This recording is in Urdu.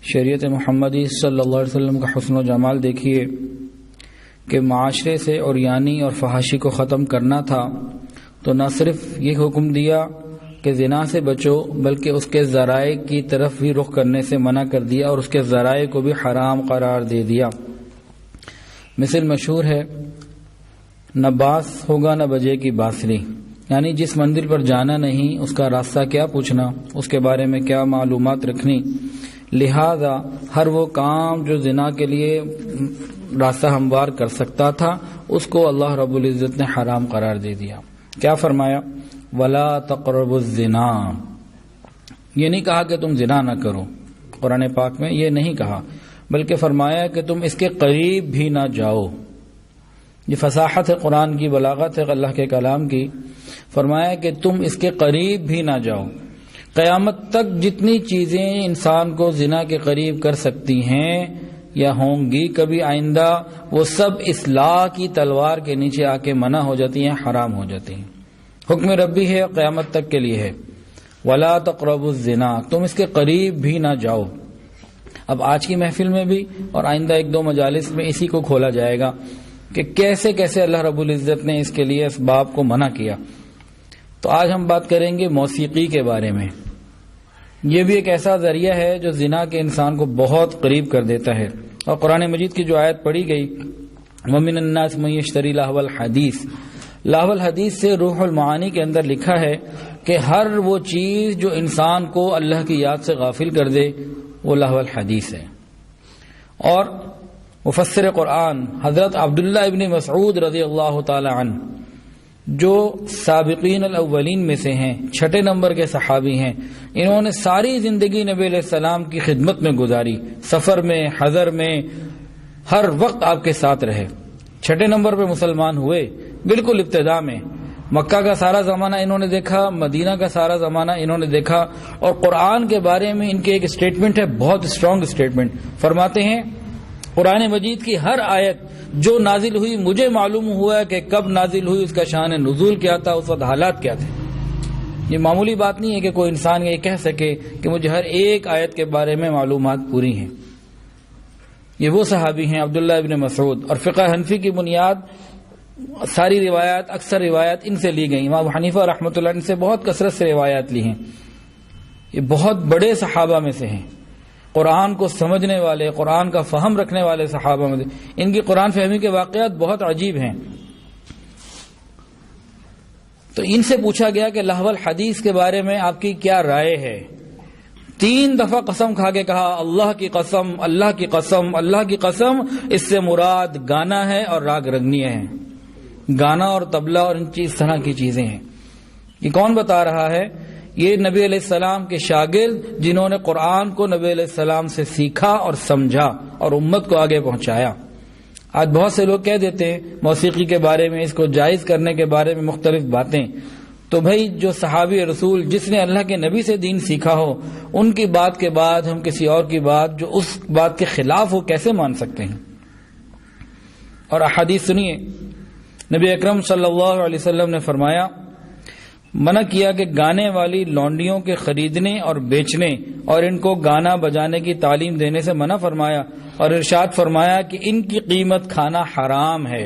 شریعت محمدی صلی اللہ علیہ وسلم کا حسن و جمال دیکھیے کہ معاشرے سے عریانی اور فحاشی کو ختم کرنا تھا تو نہ صرف یہ حکم دیا کہ زنا سے بچو بلکہ اس کے ذرائع کی طرف بھی رخ کرنے سے منع کر دیا اور اس کے ذرائع کو بھی حرام قرار دے دیا۔ مثل مشہور ہے، نہ باس ہوگا نہ بجے کی بانسری، یعنی جس مندر پر جانا نہیں اس کا راستہ کیا پوچھنا، اس کے بارے میں کیا معلومات رکھنی، لہذا ہر وہ کام جو زنا کے لیے راستہ ہموار کر سکتا تھا اس کو اللہ رب العزت نے حرام قرار دے دیا۔ کیا فرمایا؟ وَلَا تَقْرَبُوا الزِّنَا، یہ نہیں کہا کہ تم زنا نہ کرو، قرآن پاک میں یہ نہیں کہا، بلکہ فرمایا کہ تم اس کے قریب بھی نہ جاؤ۔ یہ فصاحت ہے قرآن کی، بلاغت ہے اللہ کے کلام کی۔ فرمایا کہ تم اس کے قریب بھی نہ جاؤ۔ قیامت تک جتنی چیزیں انسان کو زنا کے قریب کر سکتی ہیں یا ہوں گی کبھی آئندہ، وہ سب اصلاح کی تلوار کے نیچے آ کے منع ہو جاتی ہیں، حرام ہو جاتی ہیں۔ حکم ربی ہے، قیامت تک کے لیے ہے، وَلَا تَقْرَبُوا الزِّنَا، تم اس کے قریب بھی نہ جاؤ۔ اب آج کی محفل میں بھی اور آئندہ ایک دو مجالس میں اسی کو کھولا جائے گا کہ کیسے کیسے اللہ رب العزت نے اس کے لیے اسباب کو منع کیا۔ تو آج ہم بات کریں گے موسیقی کے بارے میں۔ یہ بھی ایک ایسا ذریعہ ہے جو زنا کے انسان کو بہت قریب کر دیتا ہے، اور قرآن مجید کی جو آیت پڑھی گئی وَمِنَ النَّاسِ مَن يَشْتَرِي لَهْوَ الْحَدِيثِ، لہو الحدیث سے روح المعانی کے اندر لکھا ہے کہ ہر وہ چیز جو انسان کو اللہ کی یاد سے غافل کر دے وہ لہو الحدیث ہے۔ اور مفسر قرآن حضرت عبداللہ ابن مسعود رضی اللہ تعالی عنہ، جو سابقین الاولین میں سے ہیں، 6 نمبر کے صحابی ہیں، انہوں نے ساری زندگی نبی علیہ السلام کی خدمت میں گزاری، سفر میں، حضر میں، ہر وقت آپ کے ساتھ رہے۔ 6 نمبر پہ مسلمان ہوئے، بالکل ابتدا میں۔ مکہ کا سارا زمانہ انہوں نے دیکھا، مدینہ کا سارا زمانہ انہوں نے دیکھا، اور قرآن کے بارے میں ان کے ایک اسٹیٹمنٹ ہے، بہت اسٹرانگ اسٹیٹمنٹ۔ فرماتے ہیں قرآن مجید کی ہر آیت جو نازل ہوئی مجھے معلوم ہوا کہ کب نازل ہوئی، اس کا شان نزول کیا تھا، اس وقت حالات کیا تھے۔ یہ معمولی بات نہیں ہے کہ کوئی انسان یہ کہہ سکے کہ مجھے ہر ایک آیت کے بارے میں معلومات پوری ہیں۔ یہ وہ صحابی ہیں عبداللہ ابن مسعود، اور فقہ حنفی کی بنیاد ساری روایات، اکثر روایات ان سے لی گئی۔ امام حنیفہ رحمۃ اللہ ان سے بہت کثرت سے روایات لی ہیں۔ یہ بہت بڑے صحابہ میں سے ہیں، قرآن کو سمجھنے والے، قرآن کا فہم رکھنے والے صحابہ میں سے۔ ان کی قرآن فہمی کے واقعات بہت عجیب ہیں۔ تو ان سے پوچھا گیا کہ لہو الحدیث کے بارے میں آپ کی کیا رائے ہے؟ 3 دفعہ قسم کھا کے کہا اللہ کی قسم، اللہ کی قسم، اللہ کی قسم، اس سے مراد گانا ہے اور راگ رگنیہ ہے، گانا اور طبلہ اور اس طرح کی چیزیں ہیں۔ یہ کون بتا رہا ہے؟ یہ نبی علیہ السلام کے شاگرد، جنہوں نے قرآن کو نبی علیہ السلام سے سیکھا اور سمجھا اور امت کو آگے پہنچایا۔ آج بہت سے لوگ کہہ دیتے ہیں موسیقی کے بارے میں، اس کو جائز کرنے کے بارے میں مختلف باتیں۔ تو بھائی جو صحابی رسول جس نے اللہ کے نبی سے دین سیکھا ہو، ان کی بات کے بعد ہم کسی اور کی بات جو اس بات کے خلاف ہو کیسے مان سکتے ہیں؟ اور احادیث سنیے، نبی اکرم صلی اللہ علیہ وسلم نے فرمایا، منع کیا کہ گانے والی لونڈیوں کے خریدنے اور بیچنے اور ان کو گانا بجانے کی تعلیم دینے سے منع فرمایا، اور ارشاد فرمایا کہ ان کی قیمت کھانا حرام ہے۔